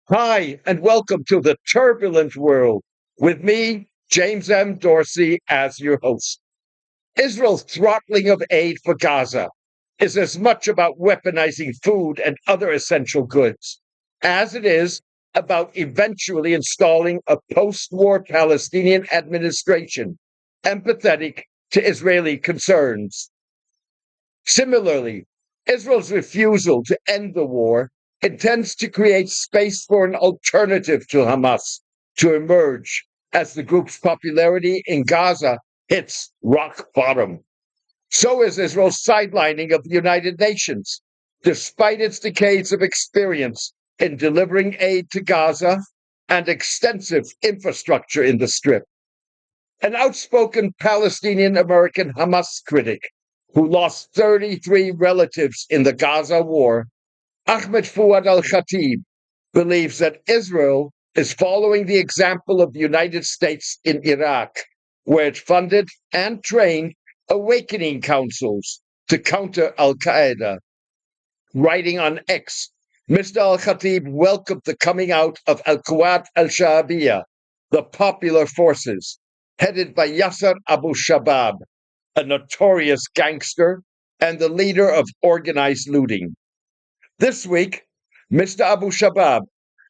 Hi, and welcome to the turbulent world with me, James M. Dorsey, as your host. Israel's throttling of aid for Gaza is as much about weaponizing food and other essential goods as it is about eventually installing a post war Palestinian administration empathetic to Israeli concerns. Similarly, Israel's refusal to end the war intends to create space for an alternative to Hamas to emerge as the group's popularity in Gaza hits rock bottom. So is Israel's sidelining of the United Nations, despite its decades of experience in delivering aid to Gaza and extensive infrastructure in the Strip. An outspoken Palestinian American Hamas critic who lost 33 relatives in the Gaza war, Ahmed Fouad Alkhatib, believes that Israel is following the example of the United States in Iraq, where it funded and trained awakening councils to counter Al-Qaeda. Writing on X, Mr. Al-Khatib welcomed the coming out of Al-Quwat al-Shaabiyya, the popular forces, headed by Yasser Abu Shabab, a notorious gangster and the leader of organized looting. This week, Mr. Abu Shabab,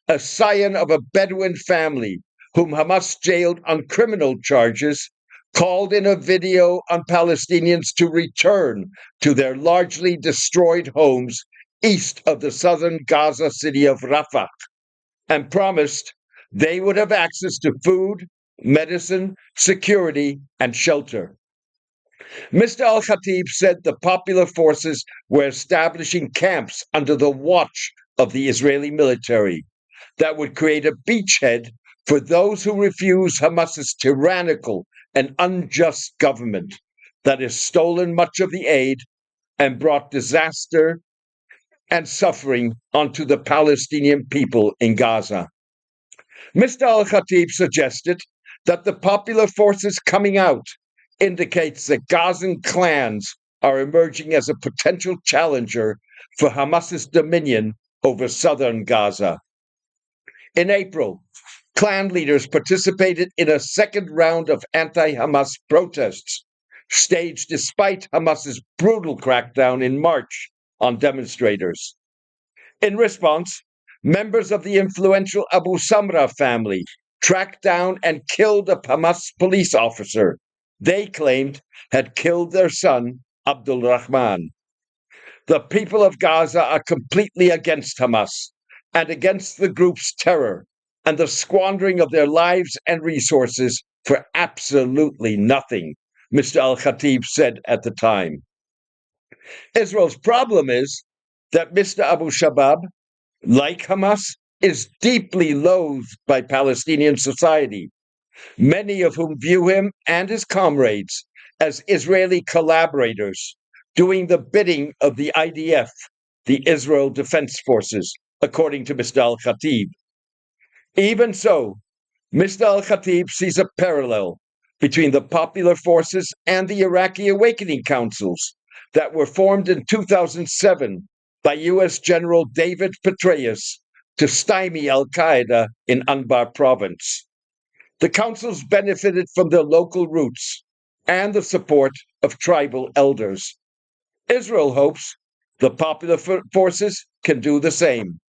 a scion of a Bedouin family whom Hamas jailed on criminal charges, called in a video on Palestinians to return to their largely destroyed homes east of the southern Gaza city of Rafah and promised they would have access to food, medicine, security, and shelter. Mr. Al-Khatib said the popular forces were establishing camps under the watch of the Israeli military that would create a beachhead for those who refuse Hamas's tyrannical and unjust government that has stolen much of the aid and brought disaster and suffering onto the Palestinian people in Gaza. Mr. Al-Khatib suggested that the popular forces coming out indicates that Gazan clans are emerging as a potential challenger for Hamas's dominion over southern Gaza. In April, clan leaders participated in a second round of anti-Hamas protests, staged despite Hamas's brutal crackdown in March on demonstrators. In response, members of the influential Abu Samra family tracked down and killed a Hamas police officer they claimed had killed their son, Abdul Rahman. The people of Gaza are completely against Hamas and against the group's terror and the squandering of their lives and resources for absolutely nothing, Mr. Al-Khatib said at the time. Israel's problem is that Mr. Abu Shabab, like Hamas, is deeply loathed by Palestinian society, many of whom view him and his comrades as Israeli collaborators, doing the bidding of the IDF, the Israel Defense Forces, according to Mr. Al-Khatib. Even so, Mr. Al-Khatib sees a parallel between the popular forces and the Iraqi awakening councils that were formed in 2007 by U.S. General David Petraeus to stymie Al-Qaeda in Anbar province. The councils benefited from their local roots and the support of tribal elders. Israel hopes the popular forces can do the same.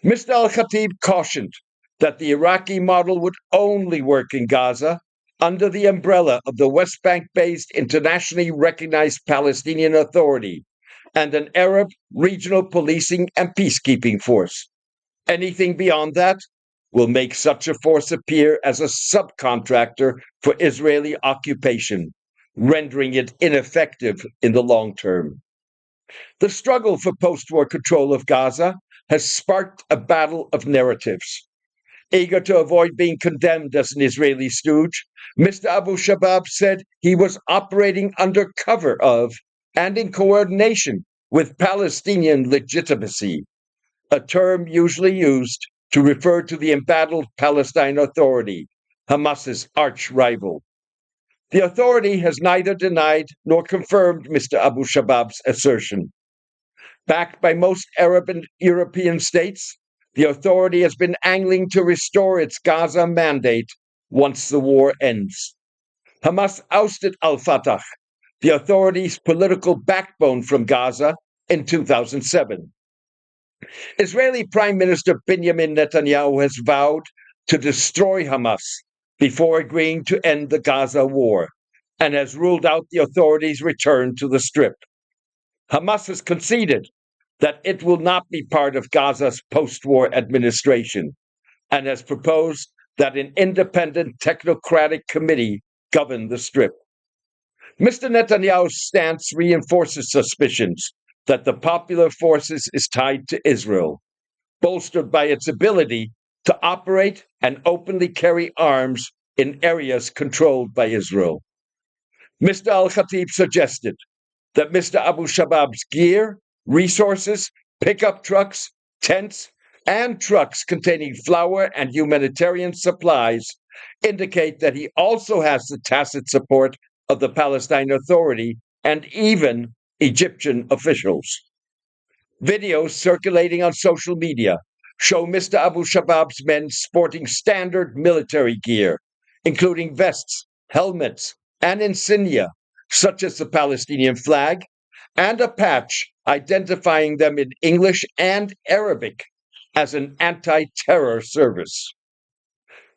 Mr. Al-Khatib cautioned that the Iraqi model would only work in Gaza under the umbrella of the West Bank-based internationally recognized Palestinian Authority and an Arab regional policing and peacekeeping force. Anything beyond that will make such a force appear as a subcontractor for Israeli occupation, rendering it ineffective in the long term. The struggle for post-war control of Gaza has sparked a battle of narratives. Eager to avoid being condemned as an Israeli stooge, Mr. Abu Shabab said he was operating under cover of and in coordination with Palestinian legitimacy, a term usually used to refer to the embattled Palestine Authority, Hamas's arch rival. The authority has neither denied nor confirmed Mr. Abu Shabab's assertion. Backed by most Arab and European states, the authority has been angling to restore its Gaza mandate once the war ends. Hamas ousted al-Fatah, the authority's political backbone, from Gaza in 2007. Israeli Prime Minister Benjamin Netanyahu has vowed to destroy Hamas before agreeing to end the Gaza war, and has ruled out the authorities' return to the Strip. Hamas has conceded that it will not be part of Gaza's post-war administration, and has proposed that an independent technocratic committee govern the Strip. Mr. Netanyahu's stance reinforces suspicions that the Popular Forces is tied to Israel, bolstered by its ability to operate and openly carry arms in areas controlled by Israel. Mr. Al-Khatib suggested that Mr. Abu Shabab's gear, resources, pickup trucks, tents, and trucks containing flour and humanitarian supplies indicate that he also has the tacit support of the Palestinian Authority and even Egyptian officials. Videos circulating on social media show Mr. Abu Shabab's men sporting standard military gear, including vests, helmets, and insignia, such as the Palestinian flag, and a patch identifying them in English and Arabic as an anti-terror service.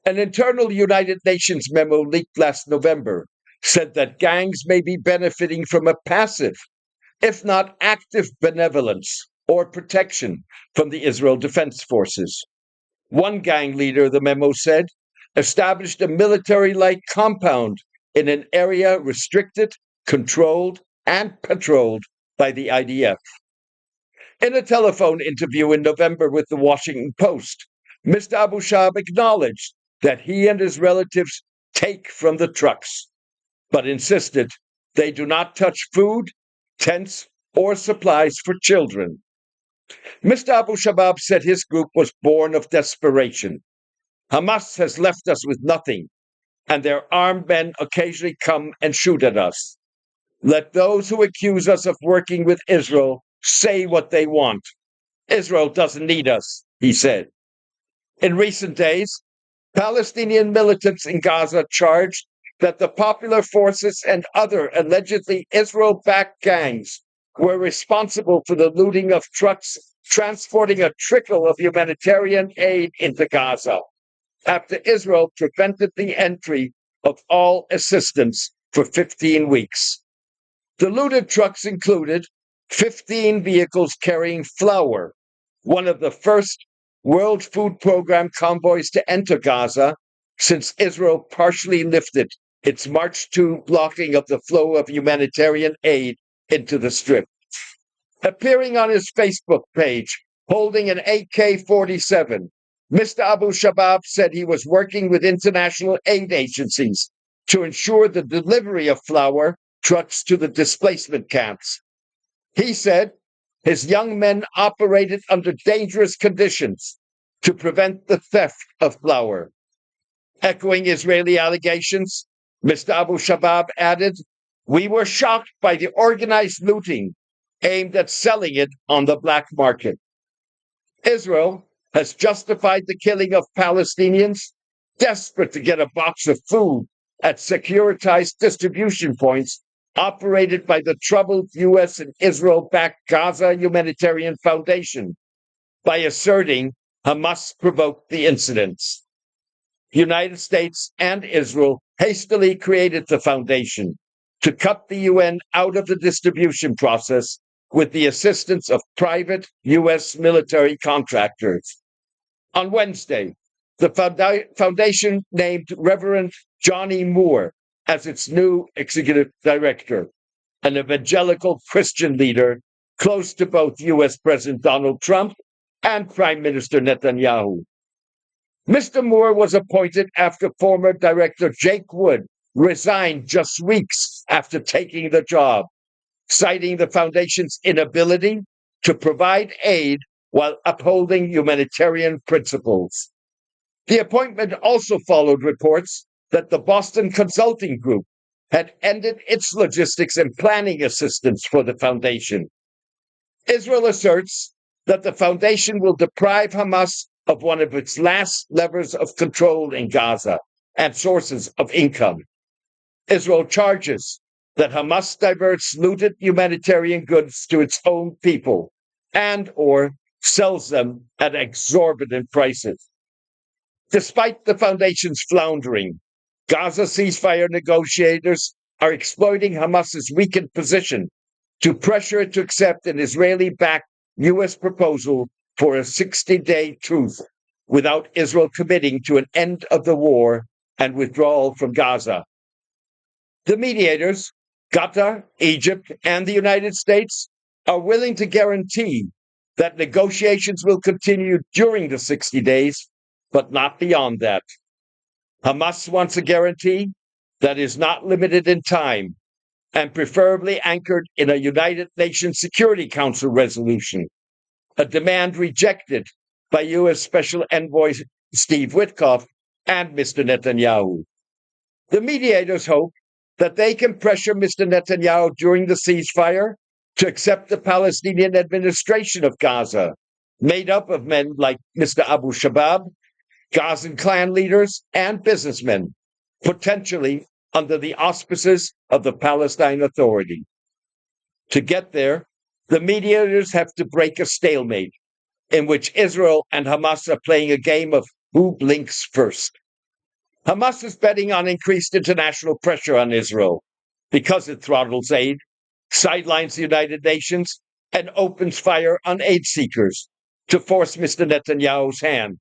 An internal United Nations memo leaked last November said that gangs may be benefiting from a passive, if not active, benevolence or protection from the Israel Defense Forces. One gang leader, the memo said, established a military-like compound in an area restricted, controlled, and patrolled by the IDF. In a telephone interview in November with the Washington Post, Mr. Abu Shab acknowledged that he and his relatives take from the trucks, but insisted they do not touch food, tents, or supplies for children. Mr. Abu Shabab said his group was born of desperation. Hamas has left us with nothing, and their armed men occasionally come and shoot at us. Let those who accuse us of working with Israel say what they want. Israel doesn't need us, he said. In recent days, Palestinian militants in Gaza charged that the Popular Forces and other allegedly Israel-backed gangs were responsible for the looting of trucks transporting a trickle of humanitarian aid into Gaza, after Israel prevented the entry of all assistance for 15 weeks. The looted trucks included 15 vehicles carrying flour, one of the first World Food Program convoys to enter Gaza since Israel partially lifted its March 2 blocking of the flow of humanitarian aid into the Strip. Appearing on his Facebook page, holding an AK-47, Mr. Abu Shabab said he was working with international aid agencies to ensure the delivery of flour trucks to the displacement camps. He said his young men operated under dangerous conditions to prevent the theft of flour. Echoing Israeli allegations, Mr. Abu Shabab added, "We were shocked by the organized looting aimed at selling it on the black market." Israel has justified the killing of Palestinians desperate to get a box of food at securitized distribution points operated by the troubled U.S. and Israel-backed Gaza Humanitarian Foundation by asserting Hamas provoked the incidents. The United States and Israel hastily created the foundation to cut the UN out of the distribution process with the assistance of private U.S. military contractors. On Wednesday, the foundation named Reverend Johnny Moore as its new executive director, an evangelical Christian leader close to both U.S. President Donald Trump and Prime Minister Netanyahu. Mr. Moore was appointed after former director Jake Wood resigned just weeks after taking the job, citing the foundation's inability to provide aid while upholding humanitarian principles. The appointment also followed reports that the Boston Consulting Group had ended its logistics and planning assistance for the foundation. Israel asserts that the foundation will deprive Hamas of one of its last levers of control in Gaza and sources of income. Israel charges that Hamas diverts looted humanitarian goods to its own people and or sells them at exorbitant prices. Despite the foundation's floundering, Gaza ceasefire negotiators are exploiting Hamas's weakened position to pressure it to accept an Israeli-backed U.S. proposal for a 60-day truce without Israel committing to an end of the war and withdrawal from Gaza. The mediators, Qatar, Egypt, and the United States, are willing to guarantee that negotiations will continue during the 60 days, but not beyond that. Hamas wants a guarantee that is not limited in time and preferably anchored in a United Nations Security Council resolution, a demand rejected by U.S. Special Envoy Steve Witkoff and Mr. Netanyahu. The mediators hope that they can pressure Mr. Netanyahu during the ceasefire to accept the Palestinian administration of Gaza, made up of men like Mr. Abu Shabab, Gazan clan leaders, and businessmen, potentially under the auspices of the Palestine Authority. To get there, the mediators have to break a stalemate in which Israel and Hamas are playing a game of who blinks first. Hamas is betting on increased international pressure on Israel because it throttles aid, sidelines the United Nations, and opens fire on aid seekers to force Mr. Netanyahu's hand.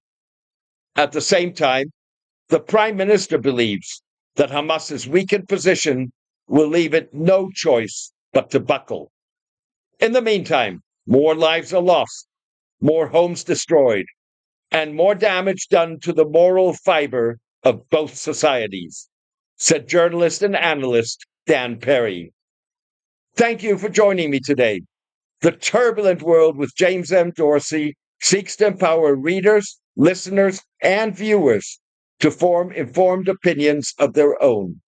At the same time, the Prime Minister believes that Hamas's weakened position will leave it no choice but to buckle. In the meantime, more lives are lost, more homes destroyed, and more damage done to the moral fiber of both societies, said journalist and analyst Dan Perry. Thank you for joining me today. The Turbulent World with James M. Dorsey seeks to empower readers, listeners, and viewers to form informed opinions of their own.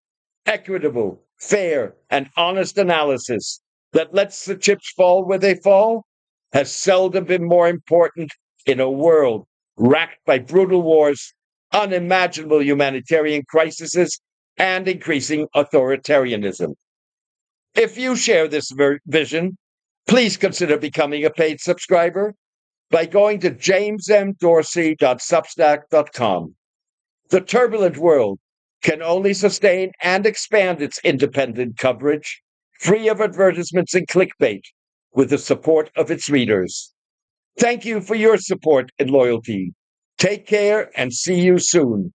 Equitable, fair, and honest analysis that lets the chips fall where they fall has seldom been more important in a world racked by brutal wars, unimaginable humanitarian crises, and increasing authoritarianism. If you share this vision, please consider becoming a paid subscriber by going to jamesmdorsey.substack.com. The Turbulent World can only sustain and expand its independent coverage, free of advertisements and clickbait, with the support of its readers. Thank you for your support and loyalty. Take care and see you soon.